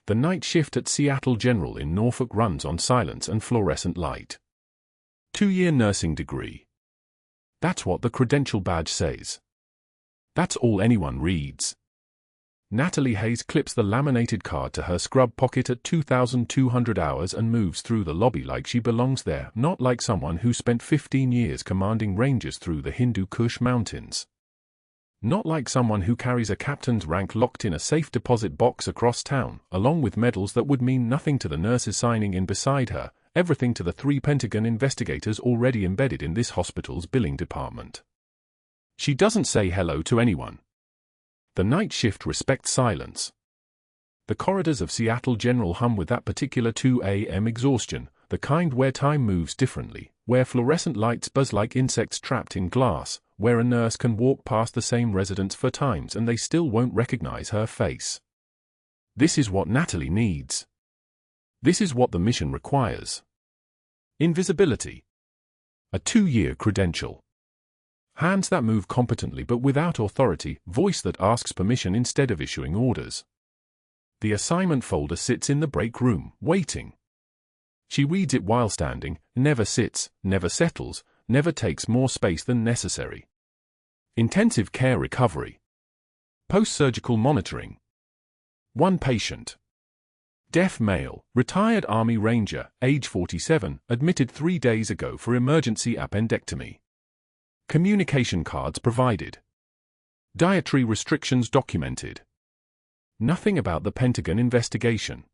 The night shift at Seattle General in Norfolk runs on silence and fluorescent light. 2-year nursing degree. That's what the credential badge says. That's all anyone reads. Natalie Hayes clips the laminated card to her scrub pocket at 2,200 hours and moves through the lobby like she belongs there, not like someone who spent 15 years commanding rangers through the Hindu Kush mountains. Not like someone who carries a captain's rank locked in a safe deposit box across town, along with medals that would mean nothing to the nurses signing in beside her, everything to the 3 Pentagon investigators already embedded in this hospital's billing department. She doesn't say hello to anyone. The night shift respects silence. The corridors of Seattle General hum with that particular 2 a.m. exhaustion, the kind where time moves differently, where fluorescent lights buzz like insects trapped in glass, where a nurse can walk past the same residents for times and they still won't recognize her face. This is what Natalie needs. This is what the mission requires. Invisibility. A 2-year credential. Hands that move competently but without authority, voice that asks permission instead of issuing orders. The assignment folder sits in the break room, waiting. She reads it while standing, never sits, never settles, never takes more space than necessary. Intensive care recovery. Post-surgical monitoring. 1 patient. Deaf male, retired Army Ranger, age 47, admitted 3 days ago for emergency appendectomy. Communication cards provided. Dietary restrictions documented. Nothing about the Pentagon investigation.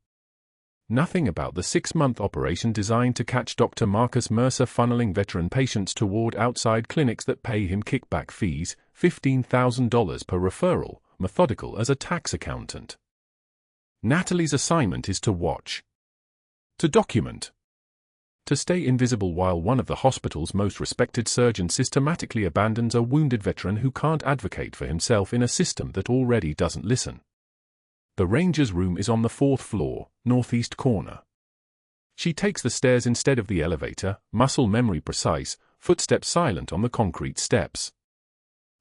Nothing about the 6-month operation designed to catch Dr. Marcus Mercer funneling veteran patients toward outside clinics that pay him kickback fees, $15,000 per referral, methodical as a tax accountant. Natalie's assignment is to watch. To document. To stay invisible while one of the hospital's most respected surgeons systematically abandons a wounded veteran who can't advocate for himself in a system that already doesn't listen. The ranger's room is on the 4th floor, northeast corner. She takes the stairs instead of the elevator, muscle memory precise, footsteps silent on the concrete steps.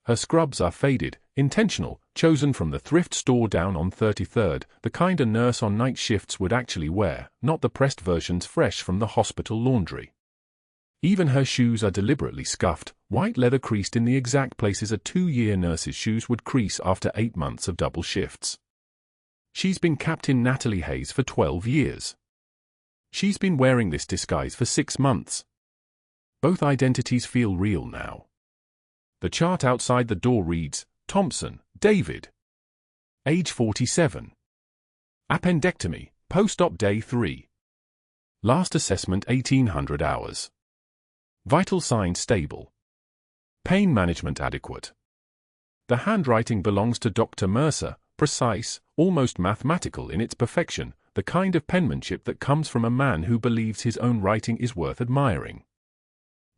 Her scrubs are faded, intentional, chosen from the thrift store down on 33rd, the kind a nurse on night shifts would actually wear, not the pressed versions fresh from the hospital laundry. Even her shoes are deliberately scuffed, white leather creased in the exact places a 2-year nurse's shoes would crease after 8 months of double shifts. She's been Captain Natalie Hayes for 12 years. She's been wearing this disguise for 6 months. Both identities feel real now. The chart outside the door reads, Thompson, David. Age 47. Appendectomy, post-op day 3. Last assessment 1800 hours. Vital signs stable. Pain management adequate. The handwriting belongs to Dr. Mercer, precise, almost mathematical in its perfection, the kind of penmanship that comes from a man who believes his own writing is worth admiring.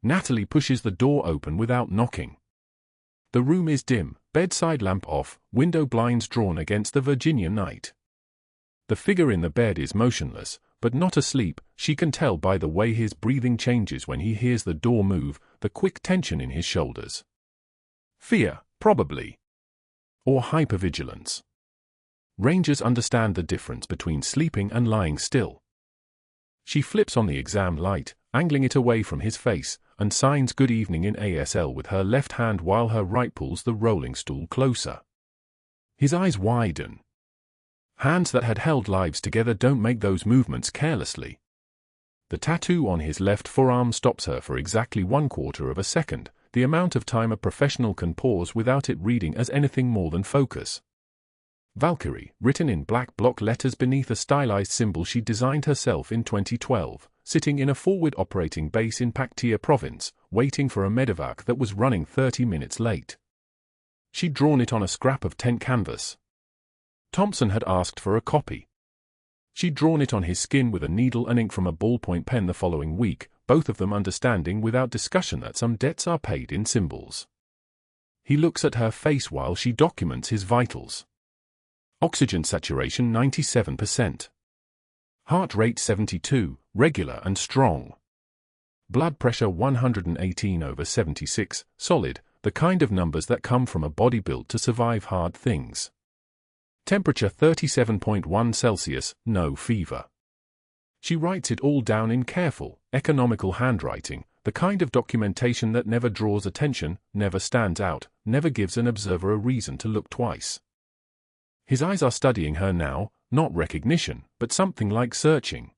Natalie pushes the door open without knocking. The room is dim, bedside lamp off, window blinds drawn against the Virginia night. The figure in the bed is motionless, but not asleep. She can tell by the way his breathing changes when he hears the door move, the quick tension in his shoulders. Fear, probably. Or hypervigilance. Rangers understand the difference between sleeping and lying still. She flips on the exam light, angling it away from his face, and signs good evening in ASL with her left hand while her right pulls the rolling stool closer. His eyes widen. Hands that had held lives together don't make those movements carelessly. The tattoo on his left forearm stops her for exactly 1/4 of a second, the amount of time a professional can pause without it reading as anything more than focus. Valkyrie, written in black block letters beneath a stylized symbol she designed herself in 2012, sitting in a forward operating base in Paktia province, waiting for a medevac that was running 30 minutes late. She'd drawn it on a scrap of tent canvas. Thompson had asked for a copy. She'd drawn it on his skin with a needle and ink from a ballpoint pen the following week, both of them understanding without discussion that some debts are paid in symbols. He looks at her face while she documents his vitals. Oxygen saturation 97%. Heart rate 72, regular and strong. Blood pressure 118/76, solid, the kind of numbers that come from a body built to survive hard things. Temperature 37.1 Celsius, no fever. She writes it all down in careful, economical handwriting, the kind of documentation that never draws attention, never stands out, never gives an observer a reason to look twice. His eyes are studying her now, not recognition, but something like searching.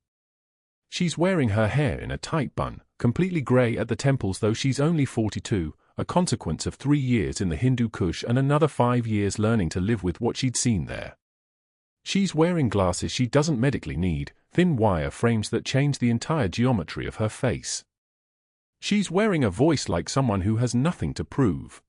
She's wearing her hair in a tight bun, completely grey at the temples though she's only 42, a consequence of 3 years in the Hindu Kush and another 5 years learning to live with what she'd seen there. She's wearing glasses she doesn't medically need, thin wire frames that change the entire geometry of her face. She's wearing a voice like someone who has nothing to prove.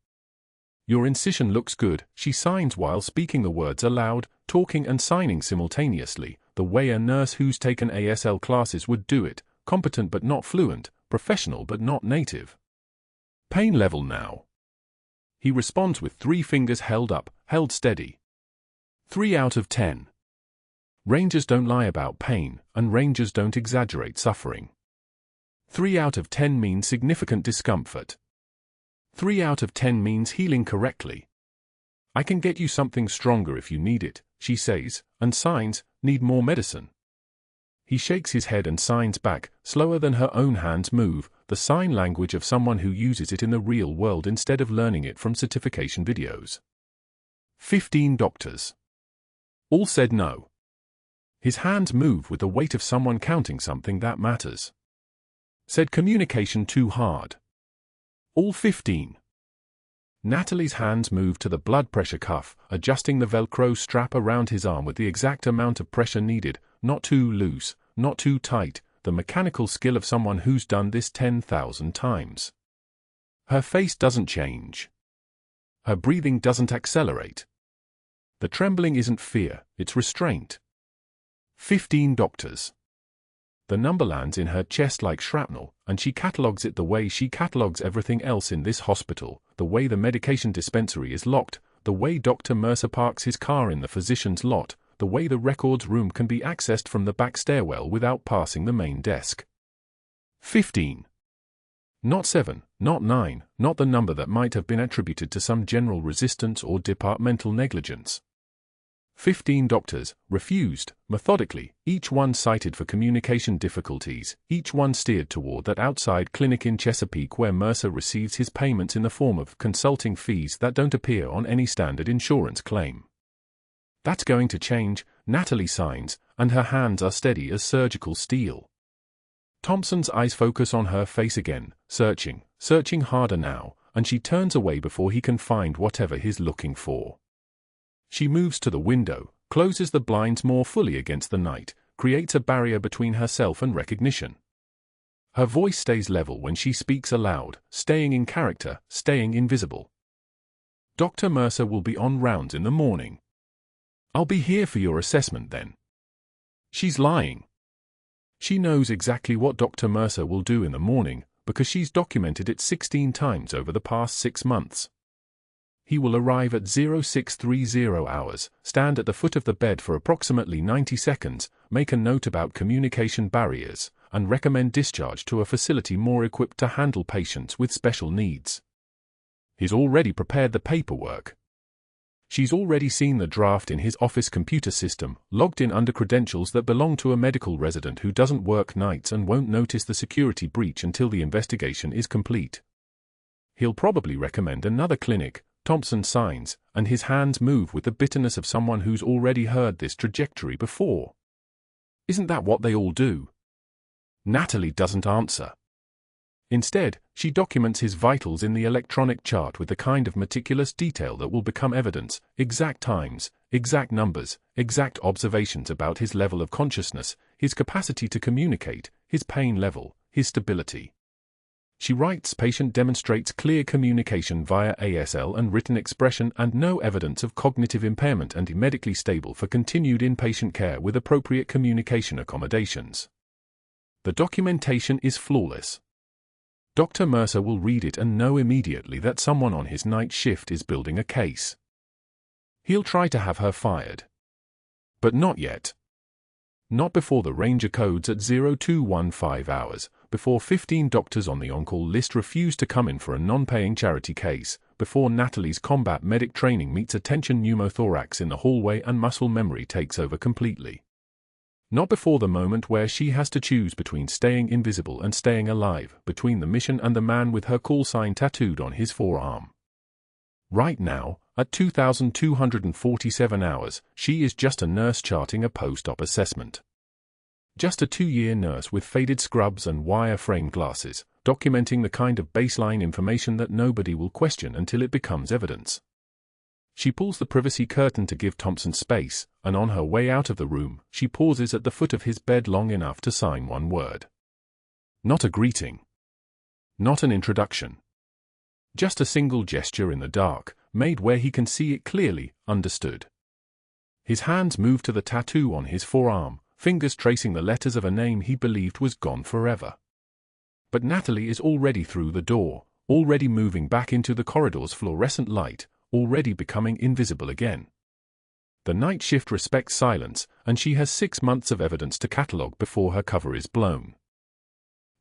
Your incision looks good, she signs while speaking the words aloud, talking and signing simultaneously, the way a nurse who's taken ASL classes would do it, competent but not fluent, professional but not native. Pain level now. He responds with 3 fingers held up, held steady. 3 out of 10. Rangers don't lie about pain, and Rangers don't exaggerate suffering. 3 out of 10 means significant discomfort. 3 out of 10 means healing correctly. I can get you something stronger if you need it, she says, and signs, need more medicine. He shakes his head and signs back, slower than her own hands move, the sign language of someone who uses it in the real world instead of learning it from certification videos. 15 doctors. All said no. His hands move with the weight of someone counting something that matters. Said communication too hard. All 15. Natalie's hands move to the blood pressure cuff, adjusting the Velcro strap around his arm with the exact amount of pressure needed, not too loose, not too tight, the mechanical skill of someone who's done this 10,000 times. Her face doesn't change. Her breathing doesn't accelerate. The trembling isn't fear, it's restraint. 15 doctors. The number lands in her chest like shrapnel, and she catalogues it the way she catalogues everything else in this hospital, the way the medication dispensary is locked, the way Dr. Mercer parks his car in the physician's lot, the way the records room can be accessed from the back stairwell without passing the main desk. 15. Not 7, not 9, not the number that might have been attributed to some general resistance or departmental negligence. 15 doctors, refused, methodically, each one cited for communication difficulties, each one steered toward that outside clinic in Chesapeake where Mercer receives his payments in the form of consulting fees that don't appear on any standard insurance claim. That's going to change, Natalie signs, and her hands are steady as surgical steel. Thompson's eyes focus on her face again, searching harder now, and she turns away before he can find whatever he's looking for. She moves to the window, closes the blinds more fully against the night, creates a barrier between herself and recognition. Her voice stays level when she speaks aloud, staying in character, staying invisible. Dr. Mercer will be on rounds in the morning. I'll be here for your assessment then. She's lying. She knows exactly what Dr. Mercer will do in the morning, because she's documented it 16 times over the past 6 months. He will arrive at 0630 hours, stand at the foot of the bed for approximately 90 seconds, make a note about communication barriers, and recommend discharge to a facility more equipped to handle patients with special needs. He's already prepared the paperwork. She's already seen the draft in his office computer system, logged in under credentials that belong to a medical resident who doesn't work nights and won't notice the security breach until the investigation is complete. He'll probably recommend another clinic, Thompson signs, and his hands move with the bitterness of someone who's already heard this trajectory before. Isn't that what they all do? Natalie doesn't answer. Instead, she documents his vitals in the electronic chart with the kind of meticulous detail that will become evidence, exact times, exact numbers, exact observations about his level of consciousness, his capacity to communicate, his pain level, his stability. She writes patient demonstrates clear communication via ASL and written expression and no evidence of cognitive impairment and medically stable for continued inpatient care with appropriate communication accommodations. The documentation is flawless. Dr. Mercer will read it and know immediately that someone on his night shift is building a case. He'll try to have her fired. But not yet. Not before the Ranger codes at 0215 hours, before 15 doctors on the on-call list refuse to come in for a non-paying charity case, before Natalie's combat medic training meets attention pneumothorax in the hallway and muscle memory takes over completely. Not before the moment where she has to choose between staying invisible and staying alive, between the mission and the man with her call sign tattooed on his forearm. Right now, at 2,247 hours, she is just a nurse charting a post-op assessment. Just a 2-year nurse with faded scrubs and wire-frame glasses, documenting the kind of baseline information that nobody will question until it becomes evidence. She pulls the privacy curtain to give Thompson space, and on her way out of the room, she pauses at the foot of his bed long enough to sign one word. Not a greeting. Not an introduction. Just a single gesture in the dark, made where he can see it clearly, understood. His hands move to the tattoo on his forearm, fingers tracing the letters of a name he believed was gone forever. But Natalie is already through the door, already moving back into the corridor's fluorescent light, already becoming invisible again. The night shift respects silence, and she has 6 months of evidence to catalogue before her cover is blown.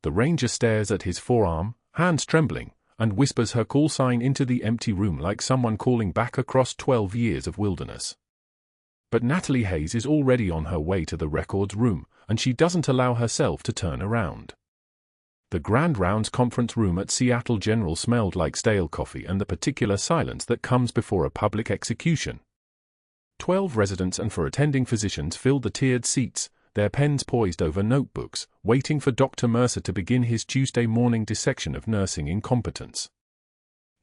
The ranger stares at his forearm, hands trembling, and whispers her call sign into the empty room like someone calling back across 12 years of wilderness. But Natalie Hayes is already on her way to the records room, and she doesn't allow herself to turn around. The Grand Rounds conference room at Seattle General smelled like stale coffee and the particular silence that comes before a public execution. 12 residents and 4 attending physicians filled the tiered seats, their pens poised over notebooks, waiting for Dr. Mercer to begin his Tuesday morning dissection of nursing incompetence.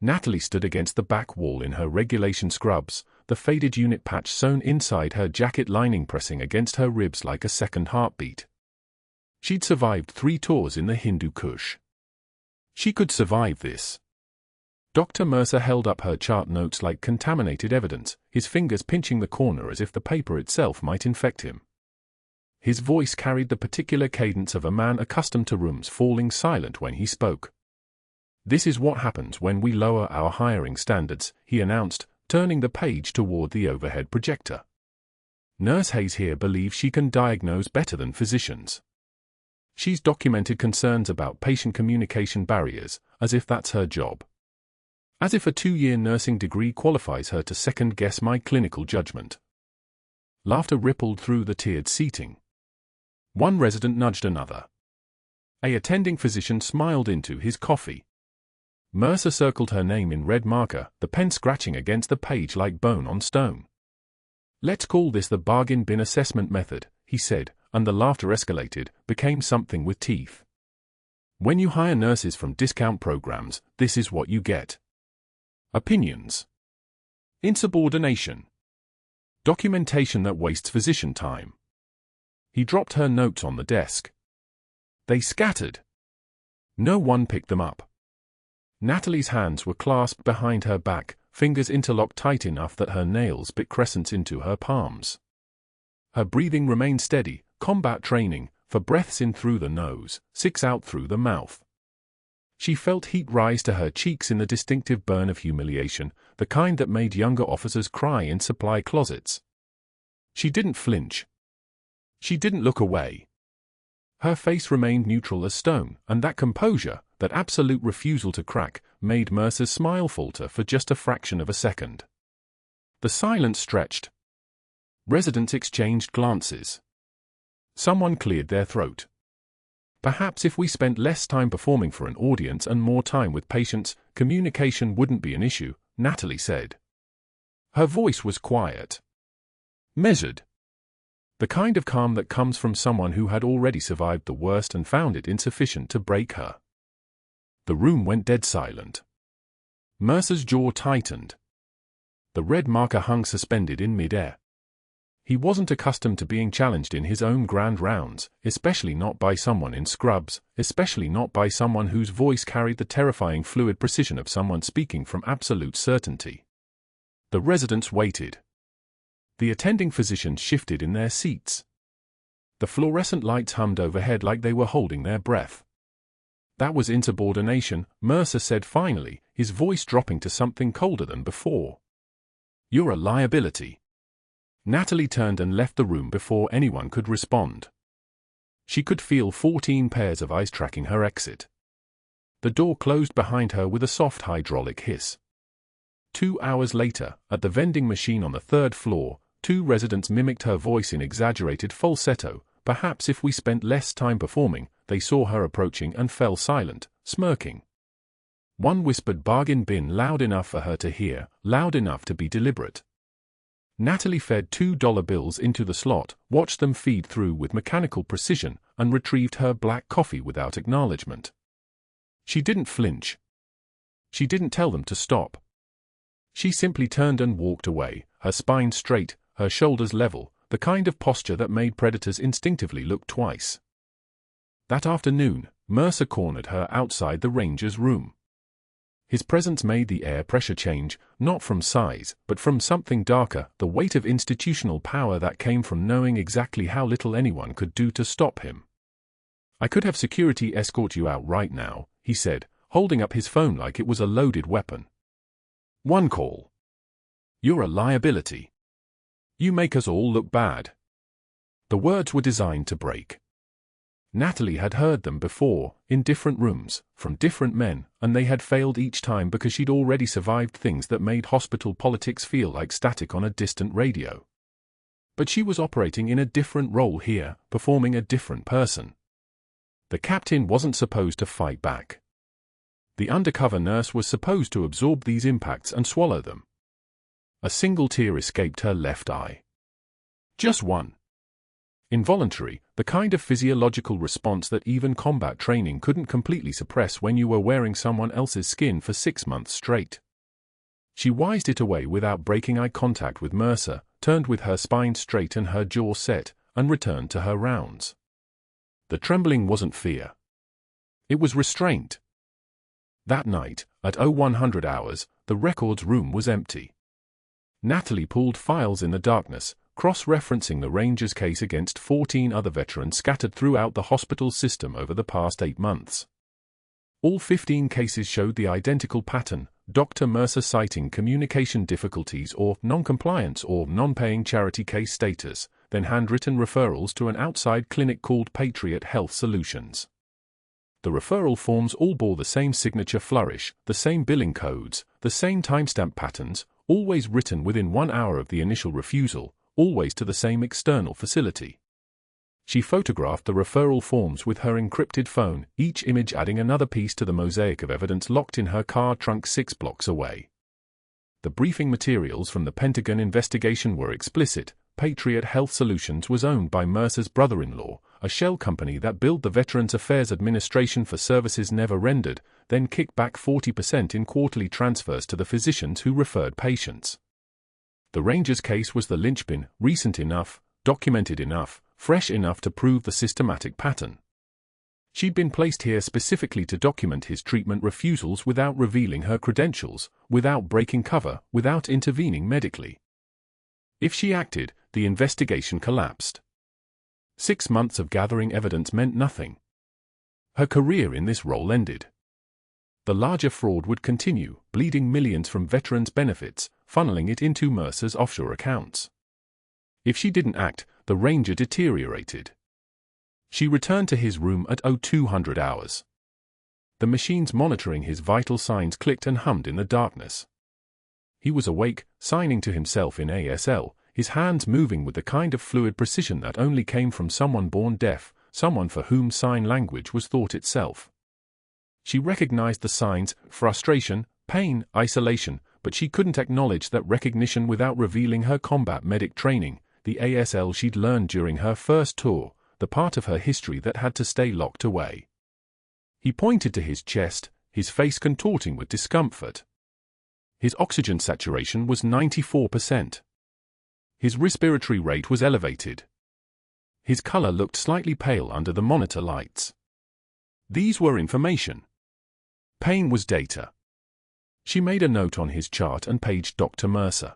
Natalie stood against the back wall in her regulation scrubs, the faded unit patch sewn inside her jacket lining pressing against her ribs like a second heartbeat. She'd survived 3 tours in the Hindu Kush. She could survive this. Dr. Mercer held up her chart notes like contaminated evidence, his fingers pinching the corner as if the paper itself might infect him. His voice carried the particular cadence of a man accustomed to rooms falling silent when he spoke. "This is what happens when we lower our hiring standards," he announced, turning the page toward the overhead projector. "Nurse Hayes here believes she can diagnose better than physicians. She's documented concerns about patient communication barriers, as if that's her job. As if a 2-year nursing degree qualifies her to second-guess my clinical judgment." Laughter rippled through the tiered seating. One resident nudged another. A attending physician smiled into his coffee. Mercer circled her name in red marker, the pen scratching against the page like bone on stone. "Let's call this the bargain bin assessment method," he said, and the laughter escalated, became something with teeth. "When you hire nurses from discount programs, this is what you get. Opinions. Insubordination. Documentation that wastes physician time." He dropped her notes on the desk. They scattered. No one picked them up. Natalie's hands were clasped behind her back, fingers interlocked tight enough that her nails bit crescents into her palms. Her breathing remained steady, combat training, for breaths in through the nose, 6 out through the mouth. She felt heat rise to her cheeks in the distinctive burn of humiliation, the kind that made younger officers cry in supply closets. She didn't flinch. She didn't look away. Her face remained neutral as stone, and that composure, that absolute refusal to crack, made Mercer's smile falter for just a fraction of a second. The silence stretched. Residents exchanged glances. Someone cleared their throat. "Perhaps if we spent less time performing for an audience and more time with patients, communication wouldn't be an issue," Natalie said. Her voice was quiet. Measured. The kind of calm that comes from someone who had already survived the worst and found it insufficient to break her. The room went dead silent. Mercer's jaw tightened. The red marker hung suspended in mid-air. He wasn't accustomed to being challenged in his own grand rounds, especially not by someone in scrubs, especially not by someone whose voice carried the terrifying fluid precision of someone speaking from absolute certainty. The residents waited. The attending physicians shifted in their seats. The fluorescent lights hummed overhead like they were holding their breath. "That was insubordination," Mercer said finally, his voice dropping to something colder than before. "You're a liability." Natalie turned and left the room before anyone could respond. She could feel 14 pairs of eyes tracking her exit. The door closed behind her with a soft hydraulic hiss. 2 hours later, at the vending machine on the 3rd floor, 2 residents mimicked her voice in exaggerated falsetto. Perhaps if we spent less time performing, they saw her approaching and fell silent, smirking. One whispered bargain bin loud enough for her to hear, loud enough to be deliberate. Natalie fed $2 bills into the slot, watched them feed through with mechanical precision, and retrieved her black coffee without acknowledgement. She didn't flinch. She didn't tell them to stop. She simply turned and walked away, her spine straight, her shoulders level, the kind of posture that made predators instinctively look twice. That afternoon, Mercer cornered her outside the ranger's room. His presence made the air pressure change, not from size, but from something darker, the weight of institutional power that came from knowing exactly how little anyone could do to stop him. "I could have security escort you out right now," he said, holding up his phone like it was a loaded weapon. "One call. You're a liability. You make us all look bad." The words were designed to break. Natalie had heard them before, in different rooms, from different men, and they had failed each time because she'd already survived things that made hospital politics feel like static on a distant radio. But she was operating in a different role here, performing a different person. The captain wasn't supposed to fight back. The undercover nurse was supposed to absorb these impacts and swallow them. A single tear escaped her left eye. Just one. Involuntary, the kind of physiological response that even combat training couldn't completely suppress when you were wearing someone else's skin for 6 months straight. She wised it away without breaking eye contact with Mercer, turned with her spine straight and her jaw set, and returned to her rounds. The trembling wasn't fear. It was restraint. That night, at 0100 hours, the records room was empty. Natalie pulled files in the darkness, cross-referencing the Rangers' case against 14 other veterans scattered throughout the hospital system over the past 8 months. All 15 cases showed the identical pattern: Dr. Mercer citing communication difficulties or non-compliance or non-paying charity case status, then handwritten referrals to an outside clinic called Patriot Health Solutions. The referral forms all bore the same signature flourish, the same billing codes, the same timestamp patterns, always written within 1 hour of the initial refusal, always to the same external facility. She photographed the referral forms with her encrypted phone, each image adding another piece to the mosaic of evidence locked in her car trunk 6 blocks away. The briefing materials from the Pentagon investigation were explicit. Patriot Health Solutions was owned by Mercer's brother-in-law, a shell company that billed the Veterans Affairs Administration for services never rendered, then kicked back 40% in quarterly transfers to the physicians who referred patients. The Rangers case was the linchpin, recent enough, documented enough, fresh enough to prove the systematic pattern. She'd been placed here specifically to document his treatment refusals without revealing her credentials, without breaking cover, without intervening medically. If she acted, the investigation collapsed. 6 months of gathering evidence meant nothing. Her career in this role ended. The larger fraud would continue, bleeding millions from veterans' benefits, funneling it into Mercer's offshore accounts. If she didn't act, the Ranger deteriorated. She returned to his room at 0200 hours. The machines monitoring his vital signs clicked and hummed in the darkness. He was awake, signing to himself in ASL, his hands moving with the kind of fluid precision that only came from someone born deaf, someone for whom sign language was thought itself. She recognized the signs: frustration, pain, isolation, but she couldn't acknowledge that recognition without revealing her combat medic training, the ASL she'd learned during her first tour, the part of her history that had to stay locked away. He pointed to his chest, his face contorting with discomfort. His oxygen saturation was 94%. His respiratory rate was elevated. His color looked slightly pale under the monitor lights. These were information. Pain was data. She made a note on his chart and paged Dr. Mercer.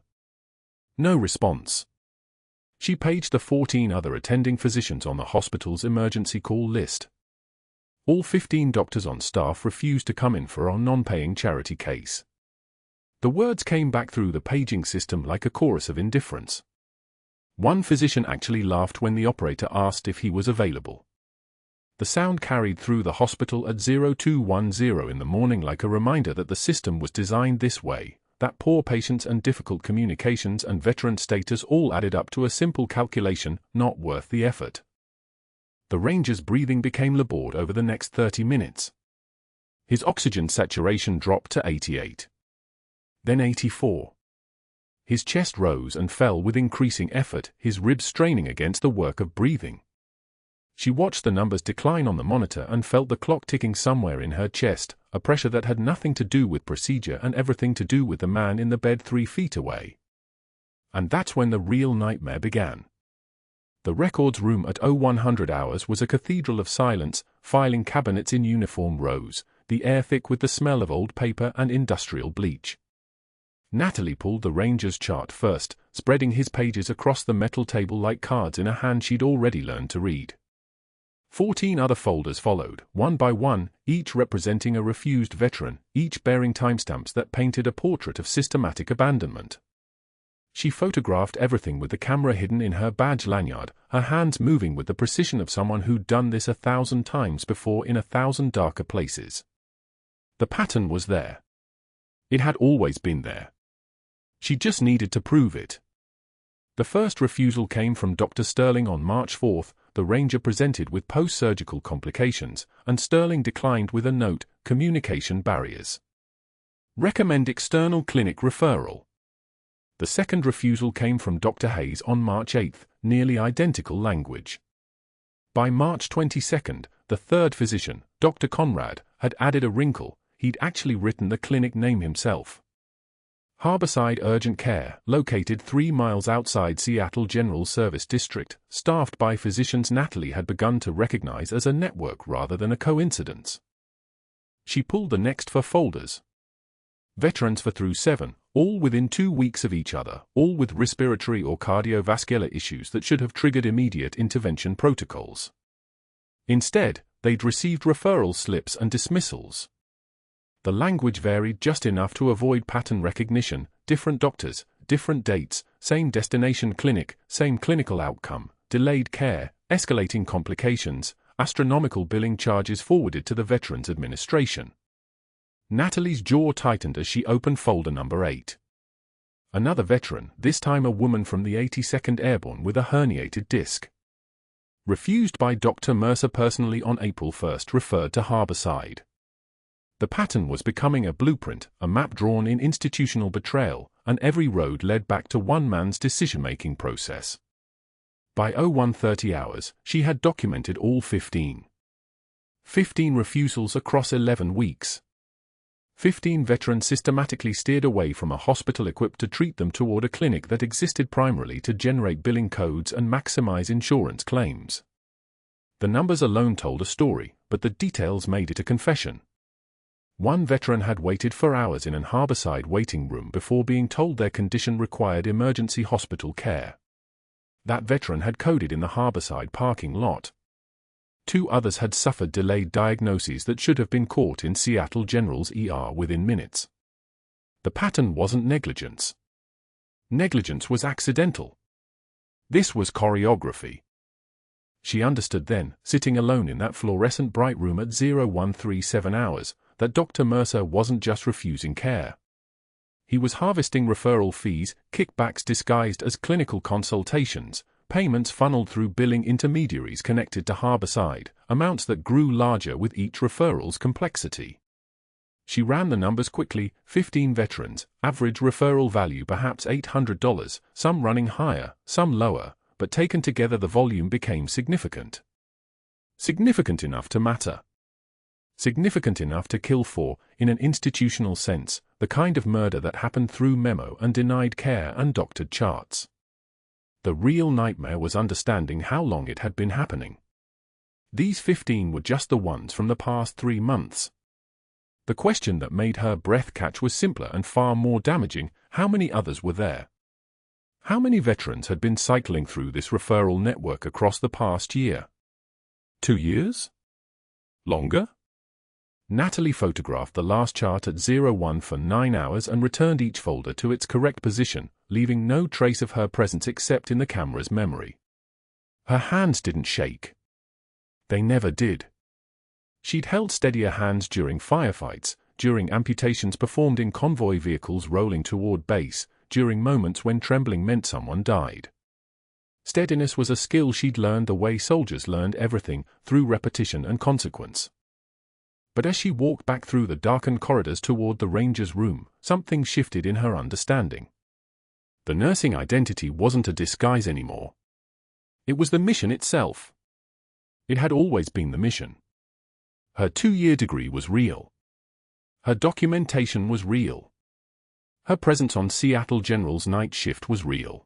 No response. She paged the 14 other attending physicians on the hospital's emergency call list. All 15 doctors on staff refused to come in for our non-paying charity case. The words came back through the paging system like a chorus of indifference. One physician actually laughed when the operator asked if he was available. The sound carried through the hospital at 0210 in the morning like a reminder that the system was designed this way, that poor patience and difficult communications and veteran status all added up to a simple calculation not worth the effort. The ranger's breathing became labored over the next 30 minutes. His oxygen saturation dropped to 88. Then 84. His chest rose and fell with increasing effort, his ribs straining against the work of breathing. She watched the numbers decline on the monitor and felt the clock ticking somewhere in her chest, a pressure that had nothing to do with procedure and everything to do with the man in the bed 3 feet away. And that's when the real nightmare began. The records room at 0100 hours was a cathedral of silence, filing cabinets in uniform rows, the air thick with the smell of old paper and industrial bleach. Natalie pulled the ranger's chart first, spreading his pages across the metal table like cards in a hand she'd already learned to read. 14 other folders followed, one by one, each representing a refused veteran, each bearing timestamps that painted a portrait of systematic abandonment. She photographed everything with the camera hidden in her badge lanyard, her hands moving with the precision of someone who'd done this 1,000 times before in 1,000 darker places. The pattern was there. It had always been there. She just needed to prove it. The first refusal came from Dr. Sterling on March 4. The ranger presented with post-surgical complications, and Sterling declined with a note, communication barriers. Recommend external clinic referral. The second refusal came from Dr. Hayes on March 8, nearly identical language. By March 22, the third physician, Dr. Conrad, had added a wrinkle. He'd actually written the clinic name himself. Harborside Urgent Care, located 3 miles outside Seattle General Service District, staffed by physicians Natalie had begun to recognize as a network rather than a coincidence. She pulled the next 4 folders. Veterans for through 7, all within 2 weeks of each other, all with respiratory or cardiovascular issues that should have triggered immediate intervention protocols. Instead, they'd received referral slips and dismissals. The language varied just enough to avoid pattern recognition, different doctors, different dates, same destination clinic, same clinical outcome, delayed care, escalating complications, astronomical billing charges forwarded to the Veterans Administration. Natalie's jaw tightened as she opened folder number 8. Another veteran, this time a woman from the 82nd Airborne with a herniated disc. Refused by Dr. Mercer personally on April 1, referred to Harborside. The pattern was becoming a blueprint, a map drawn in institutional betrayal, and every road led back to one man's decision-making process. By 0130 hours, she had documented all 15. 15 refusals across 11 weeks. 15 veterans systematically steered away from a hospital equipped to treat them toward a clinic that existed primarily to generate billing codes and maximize insurance claims. The numbers alone told a story, but the details made it a confession. One veteran had waited for hours in an Harborside waiting room before being told their condition required emergency hospital care. That veteran had coded in the Harborside parking lot. 2 others had suffered delayed diagnoses that should have been caught in Seattle General's ER within minutes. The pattern wasn't negligence. Negligence was accidental. This was choreography. She understood then, sitting alone in that fluorescent bright room at 0137 hours, that Dr. Mercer wasn't just refusing care. He was harvesting referral fees, kickbacks disguised as clinical consultations, payments funneled through billing intermediaries connected to Harborside, amounts that grew larger with each referral's complexity. She ran the numbers quickly, 15 veterans, average referral value perhaps $800, some running higher, some lower, but taken together the volume became significant. Significant enough to matter. Significant enough to kill for, in an institutional sense, the kind of murder that happened through memo and denied care and doctored charts. The real nightmare was understanding how long it had been happening. These 15 were just the ones from the past 3 months. The question that made her breath catch was simpler and far more damaging: how many others were there? How many veterans had been cycling through this referral network across the past year? 2 years? Longer? Natalie photographed the last chart at 01 for 9 hours and returned each folder to its correct position, leaving no trace of her presence except in the camera's memory. Her hands didn't shake. They never did. She'd held steadier hands during firefights, during amputations performed in convoy vehicles rolling toward base, during moments when trembling meant someone died. Steadiness was a skill she'd learned the way soldiers learned everything, through repetition and consequence. But as she walked back through the darkened corridors toward the ranger's room, something shifted in her understanding. The nursing identity wasn't a disguise anymore. It was the mission itself. It had always been the mission. Her 2-year degree was real. Her documentation was real. Her presence on Seattle General's night shift was real.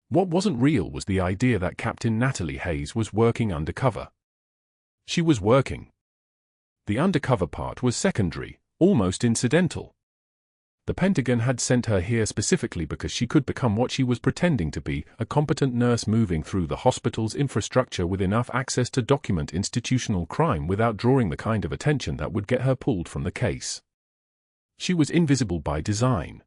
What wasn't real was the idea that Captain Natalie Hayes was working undercover. She was working. The undercover part was secondary, almost incidental. The Pentagon had sent her here specifically because she could become what she was pretending to be, a competent nurse moving through the hospital's infrastructure with enough access to document institutional crime without drawing the kind of attention that would get her pulled from the case. She was invisible by design.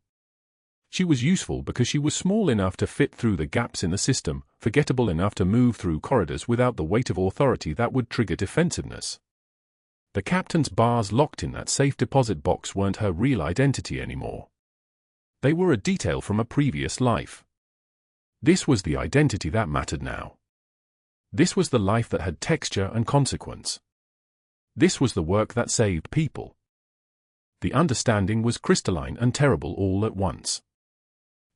She was useful because she was small enough to fit through the gaps in the system, forgettable enough to move through corridors without the weight of authority that would trigger defensiveness. The captain's bars locked in that safe deposit box weren't her real identity anymore. They were a detail from a previous life. This was the identity that mattered now. This was the life that had texture and consequence. This was the work that saved people. The understanding was crystalline and terrible all at once.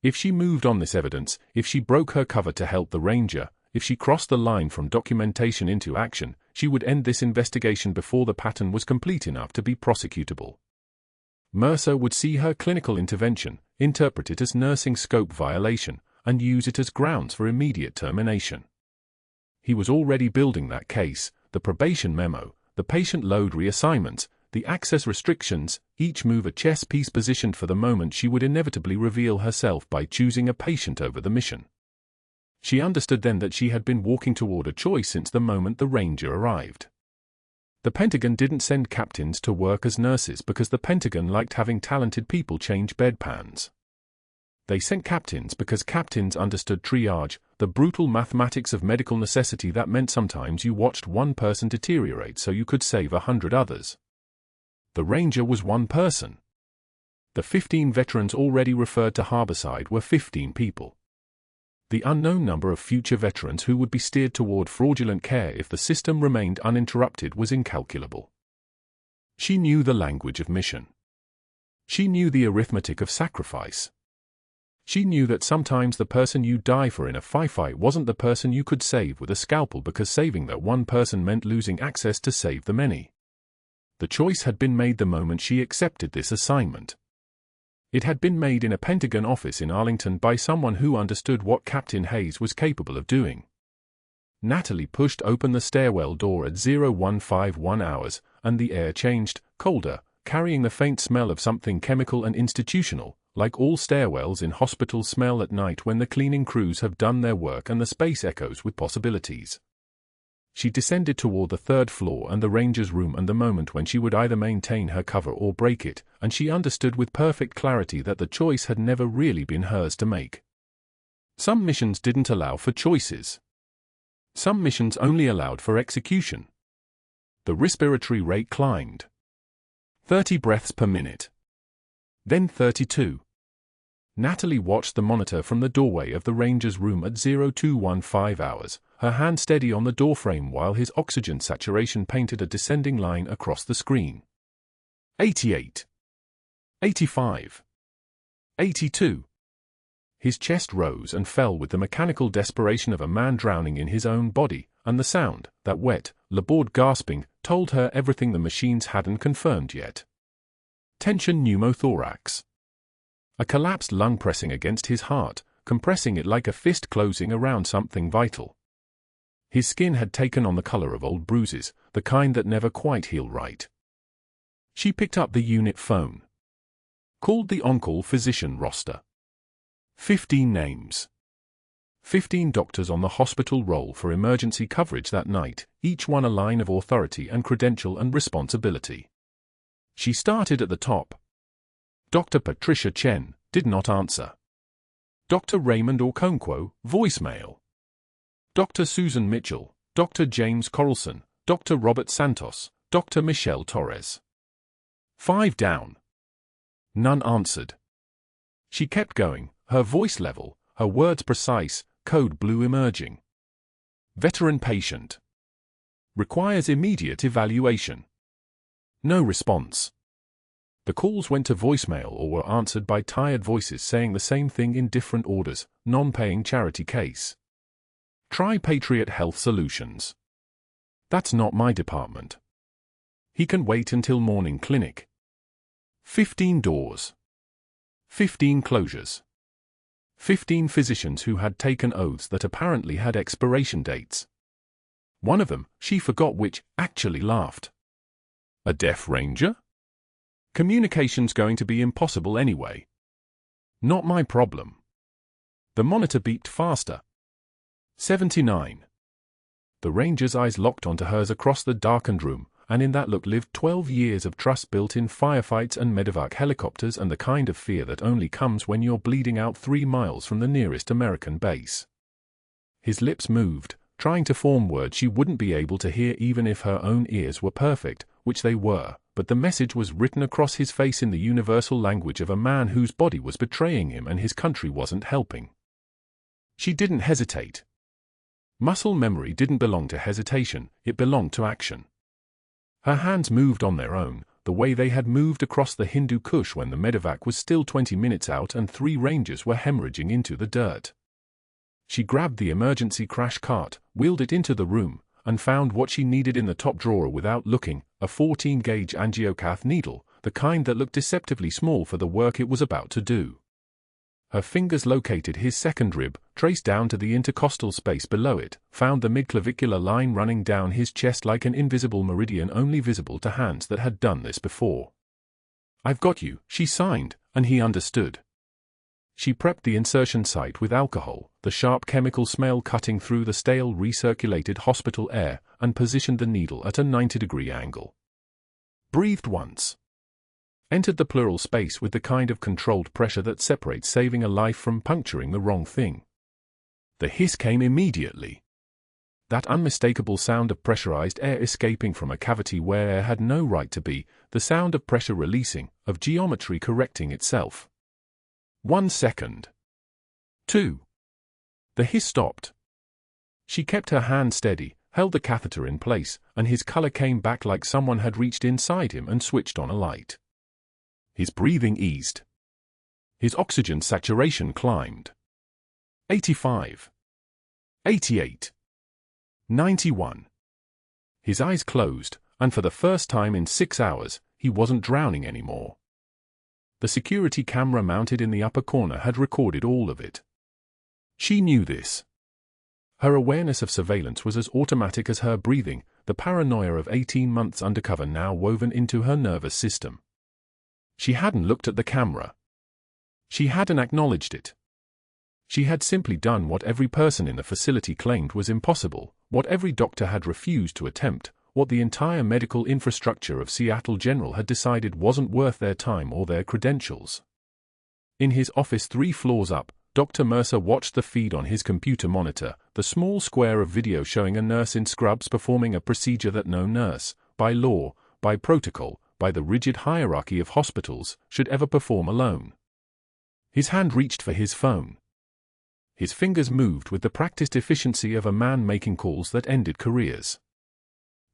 If she moved on this evidence, if she broke her cover to help the ranger, if she crossed the line from documentation into action, she would end this investigation before the pattern was complete enough to be prosecutable. Mercer would see her clinical intervention, interpret it as nursing scope violation, and use it as grounds for immediate termination. He was already building that case, the probation memo, the patient load reassignments, the access restrictions, each move a chess piece positioned for the moment she would inevitably reveal herself by choosing a patient over the mission. She understood then that she had been walking toward a choice since the moment the ranger arrived. The Pentagon didn't send captains to work as nurses because the Pentagon liked having talented people change bedpans. They sent captains because captains understood triage, the brutal mathematics of medical necessity that meant sometimes you watched one person deteriorate so you could save 100 others. The ranger was one person. The 15 veterans already referred to Harborside were 15 people. The unknown number of future veterans who would be steered toward fraudulent care if the system remained uninterrupted was incalculable. She knew the language of mission. She knew the arithmetic of sacrifice. She knew that sometimes the person you die for in a firefight wasn't the person you could save with a scalpel because saving that one person meant losing access to save the many. The choice had been made the moment she accepted this assignment. It had been made in a Pentagon office in Arlington by someone who understood what Captain Hayes was capable of doing. Natalie pushed open the stairwell door at 0151 hours, and the air changed, colder, carrying the faint smell of something chemical and institutional, like all stairwells in hospitals smell at night when the cleaning crews have done their work and the space echoes with possibilities. She descended toward the 3rd floor and the ranger's room and the moment when she would either maintain her cover or break it, and she understood with perfect clarity that the choice had never really been hers to make. Some missions didn't allow for choices. Some missions only allowed for execution. The respiratory rate climbed. 30 breaths per minute. Then 32. Natalie watched the monitor from the doorway of the ranger's room at 0215 hours, her hand steady on the doorframe while his oxygen saturation painted a descending line across the screen. 88. 85. 82. His chest rose and fell with the mechanical desperation of a man drowning in his own body, and the sound, that wet, labored gasping, told her everything the machines hadn't confirmed yet. Tension pneumothorax. A collapsed lung pressing against his heart, compressing it like a fist closing around something vital. His skin had taken on the color of old bruises, the kind that never quite heal right. She picked up the unit phone. Called the on-call physician roster. 15 names. 15 doctors on the hospital roll for emergency coverage that night, each one a line of authority and credential and responsibility. She started at the top. Dr. Patricia Chen did not answer. Dr. Raymond Okonkwo, voicemail. Dr. Susan Mitchell, Dr. James Correlson, Dr. Robert Santos, Dr. Michelle Torres. 5 down. None answered. She kept going, her voice level, her words precise, code blue emerging. Veteran patient. Requires immediate evaluation. No response. The calls went to voicemail or were answered by tired voices saying the same thing in different orders. Non-paying charity case. Try Patriot Health Solutions. That's not my department. He can wait until morning clinic. 15 doors. 15 closures. 15 physicians who had taken oaths that apparently had expiration dates. One of them, she forgot which, actually laughed. A deaf ranger? Communication's going to be impossible anyway. Not my problem. The monitor beeped faster. 79. The ranger's eyes locked onto hers across the darkened room, and in that look lived 12 years of trust built in firefights and medevac helicopters and the kind of fear that only comes when you're bleeding out 3 miles from the nearest American base. His lips moved, trying to form words she wouldn't be able to hear even if her own ears were perfect, which they were, but the message was written across his face in the universal language of a man whose body was betraying him and his country wasn't helping. She didn't hesitate. Muscle memory didn't belong to hesitation, it belonged to action. Her hands moved on their own, the way they had moved across the Hindu Kush when the medevac was still 20 minutes out and 3 rangers were hemorrhaging into the dirt. She grabbed the emergency crash cart, wheeled it into the room, and found what she needed in the top drawer without looking, a 14-gauge angiocath needle, the kind that looked deceptively small for the work it was about to do. Her fingers located his second rib, traced down to the intercostal space below it, found the midclavicular line running down his chest like an invisible meridian only visible to hands that had done this before. "I've got you," she signed, and he understood. She prepped the insertion site with alcohol, the sharp chemical smell cutting through the stale recirculated hospital air, and positioned the needle at a 90-degree angle. Breathed once. Entered the pleural space with the kind of controlled pressure that separates saving a life from puncturing the wrong thing. The hiss came immediately. That unmistakable sound of pressurized air escaping from a cavity where air had no right to be, the sound of pressure releasing, of geometry correcting itself. 1 second. 2. The hiss stopped. She kept her hand steady, held the catheter in place, and his color came back like someone had reached inside him and switched on a light. His breathing eased. His oxygen saturation climbed. 85. 88. 91. His eyes closed, and for the first time in 6 hours, he wasn't drowning anymore. The security camera mounted in the upper corner had recorded all of it. She knew this. Her awareness of surveillance was as automatic as her breathing, the paranoia of 18 months undercover now woven into her nervous system. She hadn't looked at the camera. She hadn't acknowledged it. She had simply done what every person in the facility claimed was impossible, what every doctor had refused to attempt, what the entire medical infrastructure of Seattle General had decided wasn't worth their time or their credentials. In his office 3 floors up, Dr. Mercer watched the feed on his computer monitor, the small square of video showing a nurse in scrubs performing a procedure that no nurse, by law, by protocol, by the rigid hierarchy of hospitals, should ever perform alone. His hand reached for his phone. His fingers moved with the practiced efficiency of a man making calls that ended careers.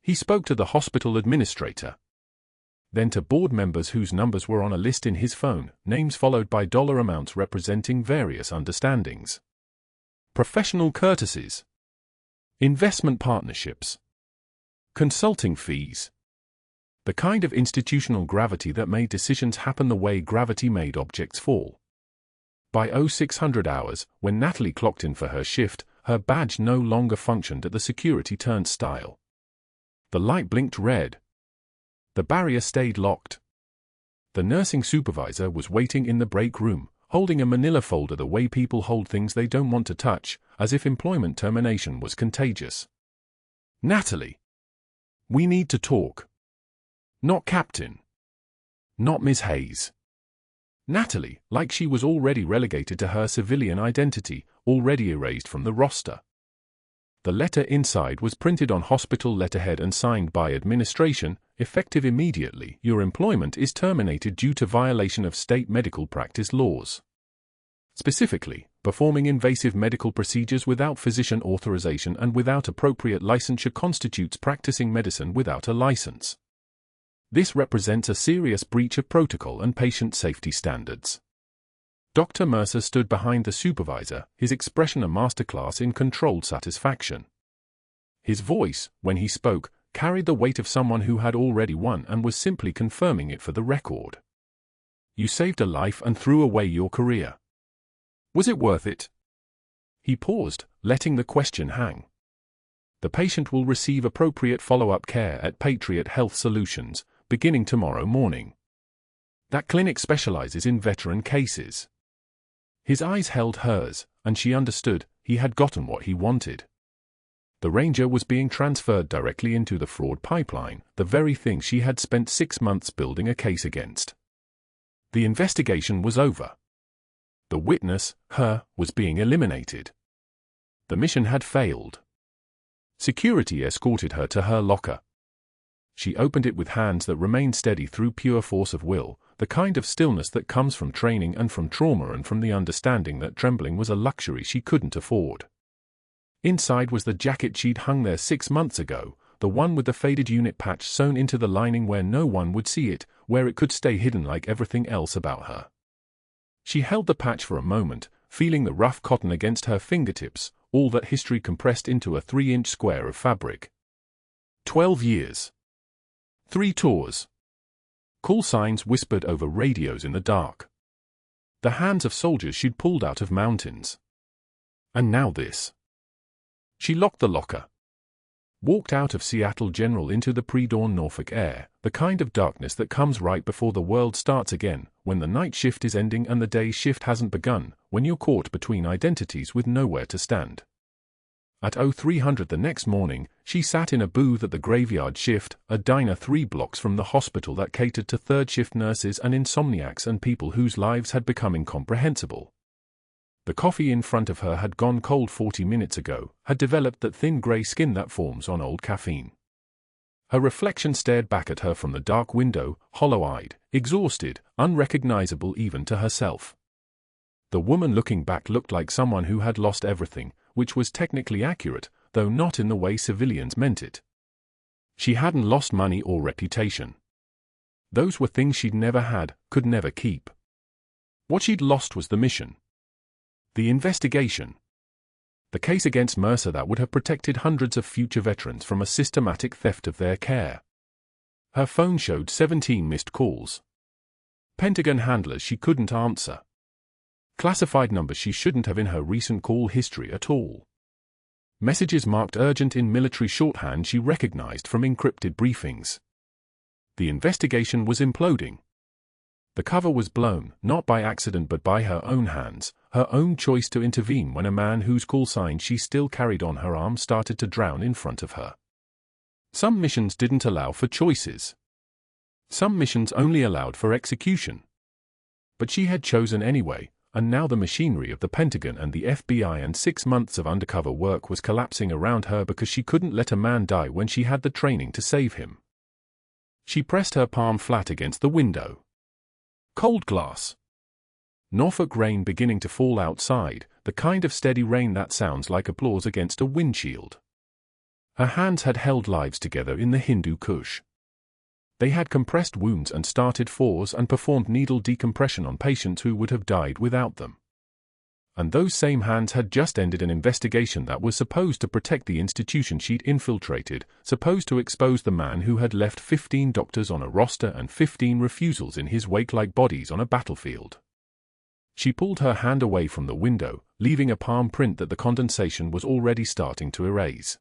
He spoke to the hospital administrator. Then to board members whose numbers were on a list in his phone, names followed by dollar amounts representing various understandings. Professional courtesies. Investment partnerships. Consulting fees. The kind of institutional gravity that made decisions happen the way gravity made objects fall. By 0600 hours, when Natalie clocked in for her shift, her badge no longer functioned at the security turnstile. The light blinked red. The barrier stayed locked. The nursing supervisor was waiting in the break room, holding a manila folder the way people hold things they don't want to touch, as if employment termination was contagious. "Natalie. We need to talk." Not Captain. Not Ms. Hayes. Natalie, like she was already relegated to her civilian identity, already erased from the roster. The letter inside was printed on hospital letterhead and signed by administration, effective immediately. Your employment is terminated due to violation of state medical practice laws. Specifically, performing invasive medical procedures without physician authorization and without appropriate licensure constitutes practicing medicine without a license. This represents a serious breach of protocol and patient safety standards. Dr. Mercer stood behind the supervisor, his expression a masterclass in controlled satisfaction. His voice, when he spoke, carried the weight of someone who had already won and was simply confirming it for the record. You saved a life and threw away your career. Was it worth it? He paused, letting the question hang. The patient will receive appropriate follow-up care at Patriot Health Solutions, beginning tomorrow morning. That clinic specializes in veteran cases. His eyes held hers, and she understood he had gotten what he wanted. The Ranger was being transferred directly into the fraud pipeline, the very thing she had spent 6 months building a case against. The investigation was over. The witness, her, was being eliminated. The mission had failed. Security escorted her to her locker. She opened it with hands that remained steady through pure force of will, the kind of stillness that comes from training and from trauma and from the understanding that trembling was a luxury she couldn't afford. Inside was the jacket she'd hung there 6 months ago, the one with the faded unit patch sewn into the lining where no one would see it, where it could stay hidden like everything else about her. She held the patch for a moment, feeling the rough cotton against her fingertips, all that history compressed into a 3-inch square of fabric. 12 years. 3 tours. Call signs whispered over radios in the dark. The hands of soldiers she'd pulled out of mountains. And now this. She locked the locker. Walked out of Seattle General into the pre-dawn Norfolk air, the kind of darkness that comes right before the world starts again, when the night shift is ending and the day shift hasn't begun, when you're caught between identities with nowhere to stand. At 0300 the next morning, she sat in a booth at the graveyard shift, a diner 3 blocks from the hospital that catered to third-shift nurses and insomniacs and people whose lives had become incomprehensible. The coffee in front of her had gone cold 40 minutes ago, had developed that thin grey skin that forms on old caffeine. Her reflection stared back at her from the dark window, hollow-eyed, exhausted, unrecognizable even to herself. The woman looking back looked like someone who had lost everything, which was technically accurate, though not in the way civilians meant it. She hadn't lost money or reputation. Those were things she'd never had, could never keep. What she'd lost was the mission. The investigation. The case against Mercer that would have protected hundreds of future veterans from a systematic theft of their care. Her phone showed 17 missed calls. Pentagon handlers she couldn't answer. Classified numbers she shouldn't have in her recent call history at all. Messages marked urgent in military shorthand she recognized from encrypted briefings. The investigation was imploding. The cover was blown, not by accident but by her own hands, her own choice to intervene when a man whose call sign she still carried on her arm started to drown in front of her. Some missions didn't allow for choices. Some missions only allowed for execution. But she had chosen anyway, and now the machinery of the Pentagon and the FBI and 6 months of undercover work was collapsing around her because she couldn't let a man die when she had the training to save him. She pressed her palm flat against the window. Cold glass. Norfolk rain beginning to fall outside, the kind of steady rain that sounds like applause against a windshield. Her hands had held lives together in the Hindu Kush. They had compressed wounds and started fours and performed needle decompression on patients who would have died without them. And those same hands had just ended an investigation that was supposed to protect the institution she'd infiltrated, supposed to expose the man who had left 15 doctors on a roster and 15 refusals in his wake like bodies on a battlefield. She pulled her hand away from the window, leaving a palm print that the condensation was already starting to erase.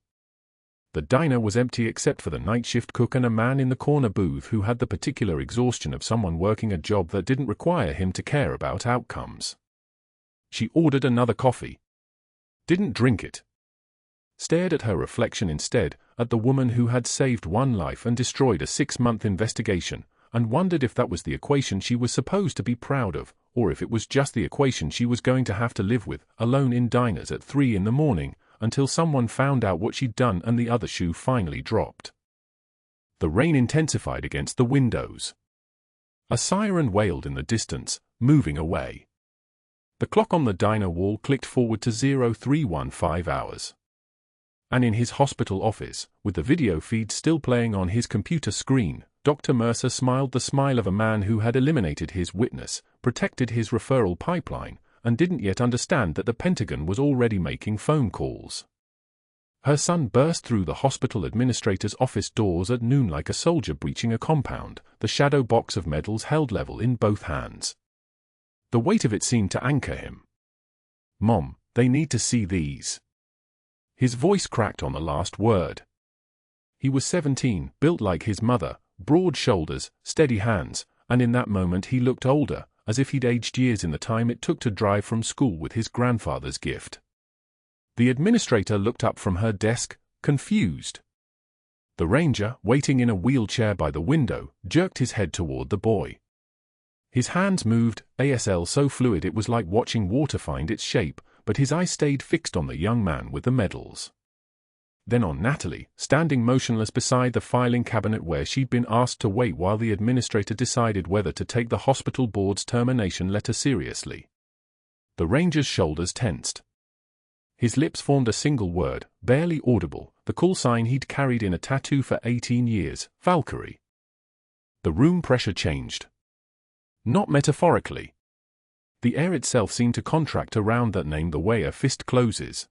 The diner was empty except for the night shift cook and a man in the corner booth who had the particular exhaustion of someone working a job that didn't require him to care about outcomes. She ordered another coffee. Didn't drink it. Stared at her reflection instead, at the woman who had saved one life and destroyed a 6-month investigation, and wondered if that was the equation she was supposed to be proud of, or if it was just the equation she was going to have to live with, alone in diners at 3 in the morning, until someone found out what she'd done and the other shoe finally dropped. The rain intensified against the windows. A siren wailed in the distance, moving away. The clock on the diner wall clicked forward to 0315 hours. And in his hospital office, with the video feed still playing on his computer screen, Dr. Mercer smiled the smile of a man who had eliminated his witness, protected his referral pipeline, and didn't yet understand that the Pentagon was already making phone calls. Her son burst through the hospital administrator's office doors at noon like a soldier breaching a compound, the shadow box of medals held level in both hands. The weight of it seemed to anchor him. "Mom, they need to see these." His voice cracked on the last word. He was 17, built like his mother, broad shoulders, steady hands, and in that moment he looked older, as if he'd aged years in the time it took to drive from school with his grandfather's gift. The administrator looked up from her desk, confused. The ranger, waiting in a wheelchair by the window, jerked his head toward the boy. His hands moved, ASL so fluid it was like watching water find its shape, but his eyes stayed fixed on the young man with the medals. Then on Natalie, standing motionless beside the filing cabinet where she'd been asked to wait while the administrator decided whether to take the hospital board's termination letter seriously. The ranger's shoulders tensed. His lips formed a single word, barely audible, the call sign he'd carried in a tattoo for 18 years, Valkyrie. The room pressure changed. Not metaphorically. The air itself seemed to contract around that name the way a fist closes.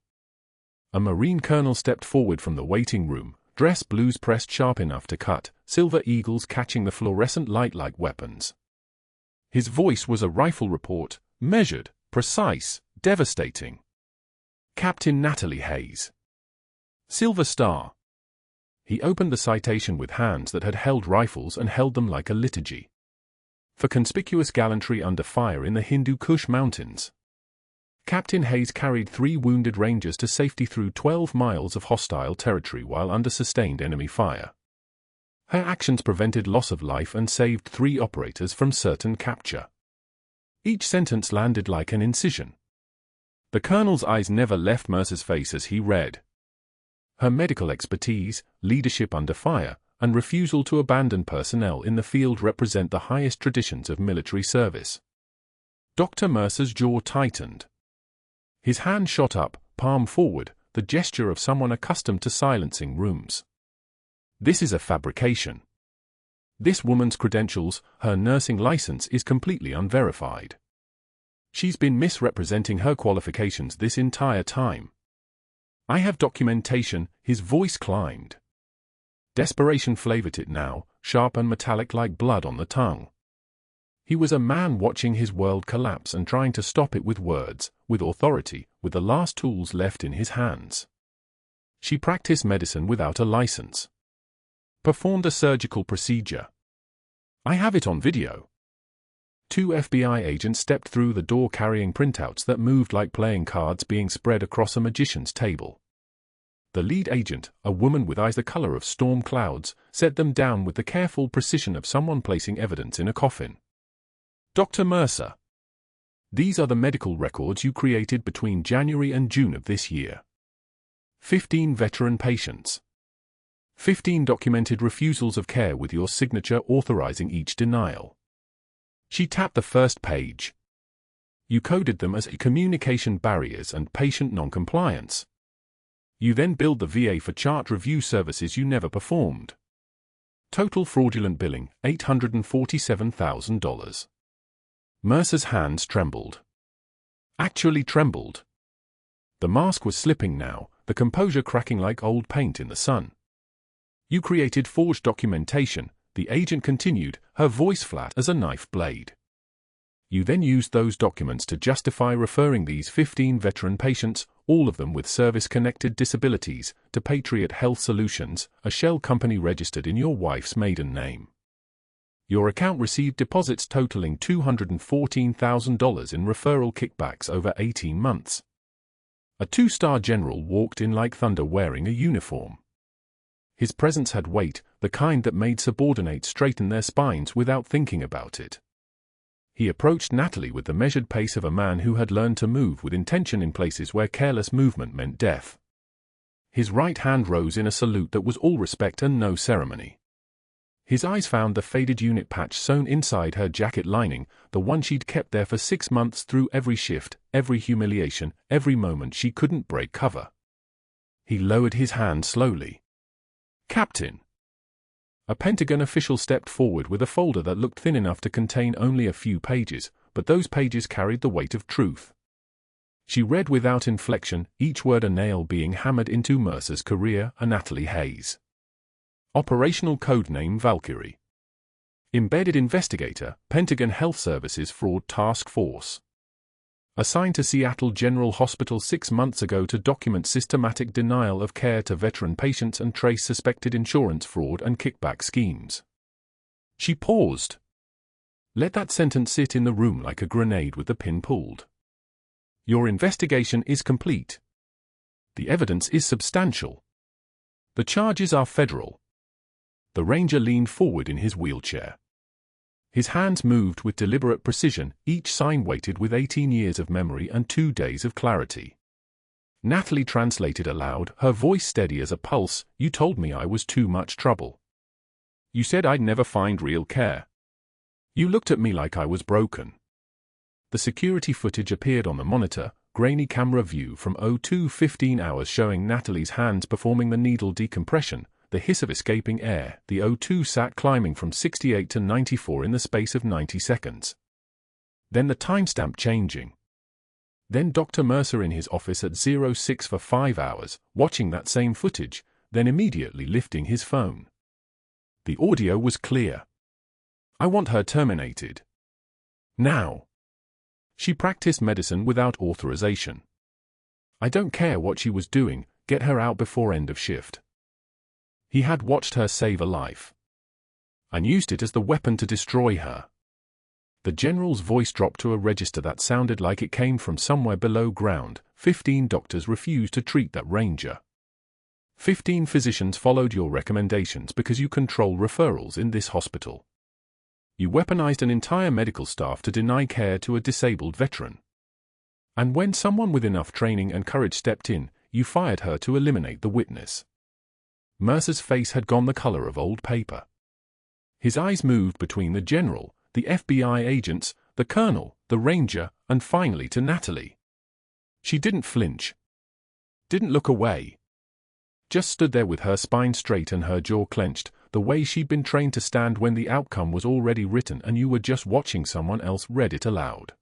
A Marine colonel stepped forward from the waiting room, dress blues pressed sharp enough to cut, silver eagles catching the fluorescent light like weapons. His voice was a rifle report, measured, precise, devastating. "Captain Natalie Hayes. Silver Star." He opened the citation with hands that had held rifles and held them like a liturgy. "For conspicuous gallantry under fire in the Hindu Kush Mountains." Captain Hayes carried 3 wounded Rangers to safety through 12 miles of hostile territory while under sustained enemy fire. Her actions prevented loss of life and saved 3 operators from certain capture. Each sentence landed like an incision. The colonel's eyes never left Mercer's face as he read. Her medical expertise, leadership under fire, and refusal to abandon personnel in the field represent the highest traditions of military service. Dr. Mercer's jaw tightened. His hand shot up, palm forward, the gesture of someone accustomed to silencing rooms. This is a fabrication. This woman's credentials, her nursing license, is completely unverified. She's been misrepresenting her qualifications this entire time. I have documentation. His voice climbed. Desperation flavored it now, sharp and metallic like blood on the tongue. He was a man watching his world collapse and trying to stop it with words, with authority, with the last tools left in his hands. She practiced medicine without a license. Performed a surgical procedure. I have it on video. 2 FBI agents stepped through the door carrying printouts that moved like playing cards being spread across a magician's table. The lead agent, a woman with eyes the color of storm clouds, set them down with the careful precision of someone placing evidence in a coffin. "Dr. Mercer, these are the medical records you created between January and June of this year. 15 veteran patients. 15 documented refusals of care with your signature authorizing each denial." She tapped the first page. "You coded them as communication barriers and patient noncompliance. You then billed the VA for chart review services you never performed. Total fraudulent billing, $847,000. Mercer's hands trembled. Actually trembled. The mask was slipping now, the composure cracking like old paint in the sun. "You created forged documentation," the agent continued, her voice flat as a knife blade. "You then used those documents to justify referring these 15 veteran patients, all of them with service-connected disabilities, to Patriot Health Solutions, a shell company registered in your wife's maiden name. Your account received deposits totaling $214,000 in referral kickbacks over 18 months. A 2-star general walked in like thunder wearing a uniform. His presence had weight, the kind that made subordinates straighten their spines without thinking about it. He approached Natalie with the measured pace of a man who had learned to move with intention in places where careless movement meant death. His right hand rose in a salute that was all respect and no ceremony. His eyes found the faded unit patch sewn inside her jacket lining, the one she'd kept there for 6 months through every shift, every humiliation, every moment she couldn't break cover. He lowered his hand slowly. "Captain." A Pentagon official stepped forward with a folder that looked thin enough to contain only a few pages, but those pages carried the weight of truth. She read without inflection, each word a nail being hammered into Mercer's career, a Natalie Hayes. Operational codename Valkyrie. Embedded investigator, Pentagon Health Services Fraud Task Force. Assigned to Seattle General Hospital 6 months ago to document systematic denial of care to veteran patients and trace suspected insurance fraud and kickback schemes. She paused. Let that sentence sit in the room like a grenade with the pin pulled. Your investigation is complete. The evidence is substantial. The charges are federal. The Ranger leaned forward in his wheelchair. His hands moved with deliberate precision, each sign weighted with 18 years of memory and 2 days of clarity. Natalie translated aloud, her voice steady as a pulse. "You told me I was too much trouble. You said I'd never find real care. You looked at me like I was broken." The security footage appeared on the monitor, grainy camera view from 02:15 hours showing Natalie's hands performing the needle decompression, the hiss of escaping air, the O2 sat climbing from 68 to 94 in the space of 90 seconds. Then the timestamp changing. Then Dr. Mercer in his office at 06 for 5 hours, watching that same footage, then immediately lifting his phone. The audio was clear. "I want her terminated. Now." She practiced medicine without authorization. "I don't care what she was doing, get her out before end of shift." He had watched her save a life and used it as the weapon to destroy her. The general's voice dropped to a register that sounded like it came from somewhere below ground. 15 doctors refused to treat that Ranger. 15 physicians followed your recommendations because you control referrals in this hospital. You weaponized an entire medical staff to deny care to a disabled veteran. And when someone with enough training and courage stepped in, you fired her to eliminate the witness. Mercer's face had gone the color of old paper. His eyes moved between the general, the FBI agents, the colonel, the Ranger, and finally to Natalie. She didn't flinch. Didn't look away. Just stood there with her spine straight and her jaw clenched, the way she'd been trained to stand when the outcome was already written and you were just watching someone else read it aloud.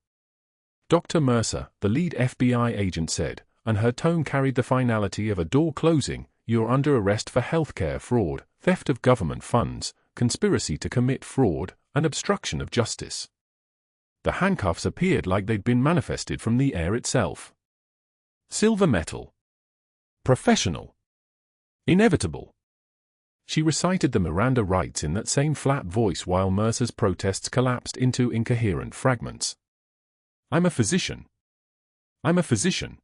"Dr. Mercer," the lead FBI agent said, and her tone carried the finality of a door closing, "you're under arrest for healthcare fraud, theft of government funds, conspiracy to commit fraud, and obstruction of justice." The handcuffs appeared like they'd been manifested from the air itself. Silver metal. Professional. Inevitable. She recited the Miranda rights in that same flat voice while Mercer's protests collapsed into incoherent fragments. "I'm a physician. I'm a physician.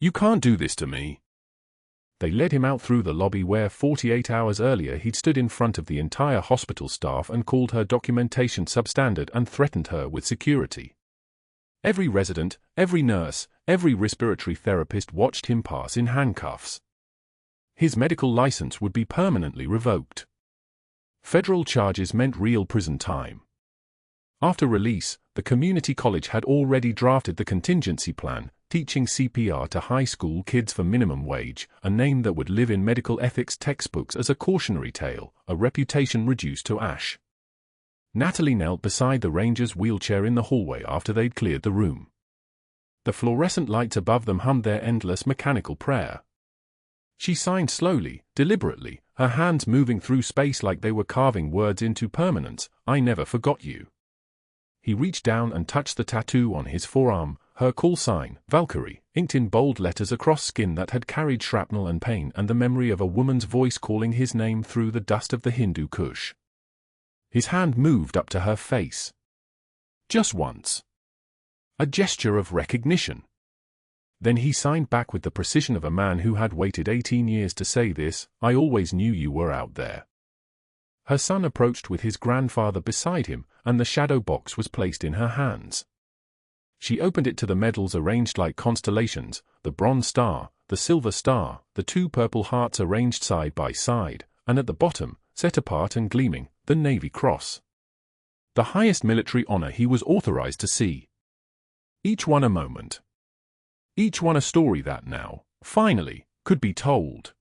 You can't do this to me." They led him out through the lobby where 48 hours earlier he'd stood in front of the entire hospital staff and called her documentation substandard and threatened her with security. Every resident, every nurse, every respiratory therapist watched him pass in handcuffs. His medical license would be permanently revoked. Federal charges meant real prison time. After release, the community college had already drafted the contingency plan, teaching CPR to high school kids for minimum wage, a name that would live in medical ethics textbooks as a cautionary tale, a reputation reduced to ash. Natalie knelt beside the Ranger's wheelchair in the hallway after they'd cleared the room. The fluorescent lights above them hummed their endless mechanical prayer. She signed slowly, deliberately, her hands moving through space like they were carving words into permanence. "I never forgot you." He reached down and touched the tattoo on his forearm, her call sign, Valkyrie, inked in bold letters across skin that had carried shrapnel and pain and the memory of a woman's voice calling his name through the dust of the Hindu Kush. His hand moved up to her face. Just once. A gesture of recognition. Then he signed back with the precision of a man who had waited 18 years to say this, "I always knew you were out there." Her son approached with his grandfather beside him, and the shadow box was placed in her hands. She opened it to the medals arranged like constellations, the Bronze Star, the silver star, the two purple hearts arranged side by side, and at the bottom, set apart and gleaming, the Navy Cross. The highest military honor he was authorized to see. Each one a moment. Each one a story that now, finally, could be told.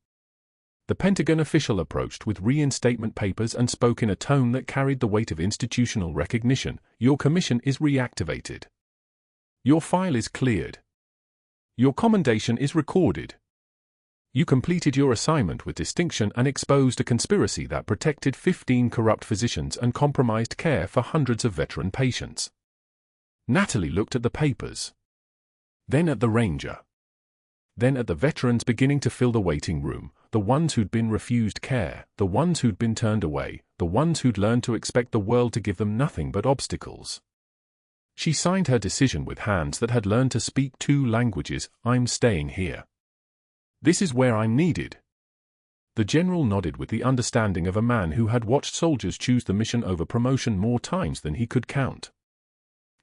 The Pentagon official approached with reinstatement papers and spoke in a tone that carried the weight of institutional recognition. Your commission is reactivated. Your file is cleared. Your commendation is recorded. You completed your assignment with distinction and exposed a conspiracy that protected 15 corrupt physicians and compromised care for hundreds of veteran patients. Natalie looked at the papers. Then at the ranger. Then at the veterans beginning to fill the waiting room, the ones who'd been refused care, the ones who'd been turned away, the ones who'd learned to expect the world to give them nothing but obstacles. She signed her decision with hands that had learned to speak 2 languages. I'm staying here. This is where I'm needed. The general nodded with the understanding of a man who had watched soldiers choose the mission over promotion more times than he could count.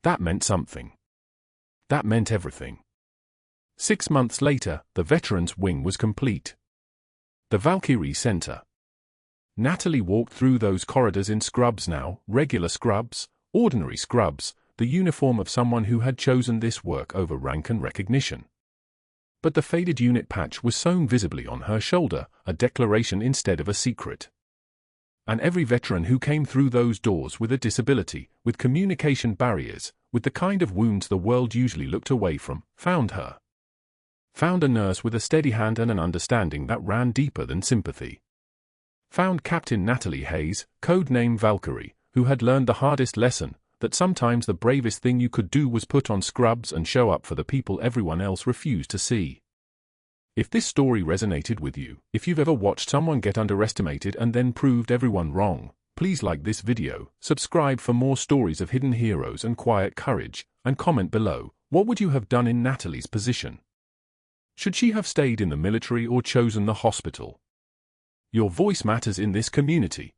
That meant something. That meant everything. 6 months later, the Veterans Wing was complete. The Valkyrie Center. Natalie walked through those corridors in scrubs now, regular scrubs, ordinary scrubs, the uniform of someone who had chosen this work over rank and recognition. But the faded unit patch was sewn visibly on her shoulder, a declaration instead of a secret. And every veteran who came through those doors with a disability, with communication barriers, with the kind of wounds the world usually looked away from, found her. Found a nurse with a steady hand and an understanding that ran deeper than sympathy. Found Captain Natalie Hayes, code name Valkyrie, who had learned the hardest lesson, that sometimes the bravest thing you could do was put on scrubs and show up for the people everyone else refused to see. If this story resonated with you, if you've ever watched someone get underestimated and then proved everyone wrong, please like this video, subscribe for more stories of hidden heroes and quiet courage, and comment below, what would you have done in Natalie's position? Should she have stayed in the military or chosen the hospital? Your voice matters in this community.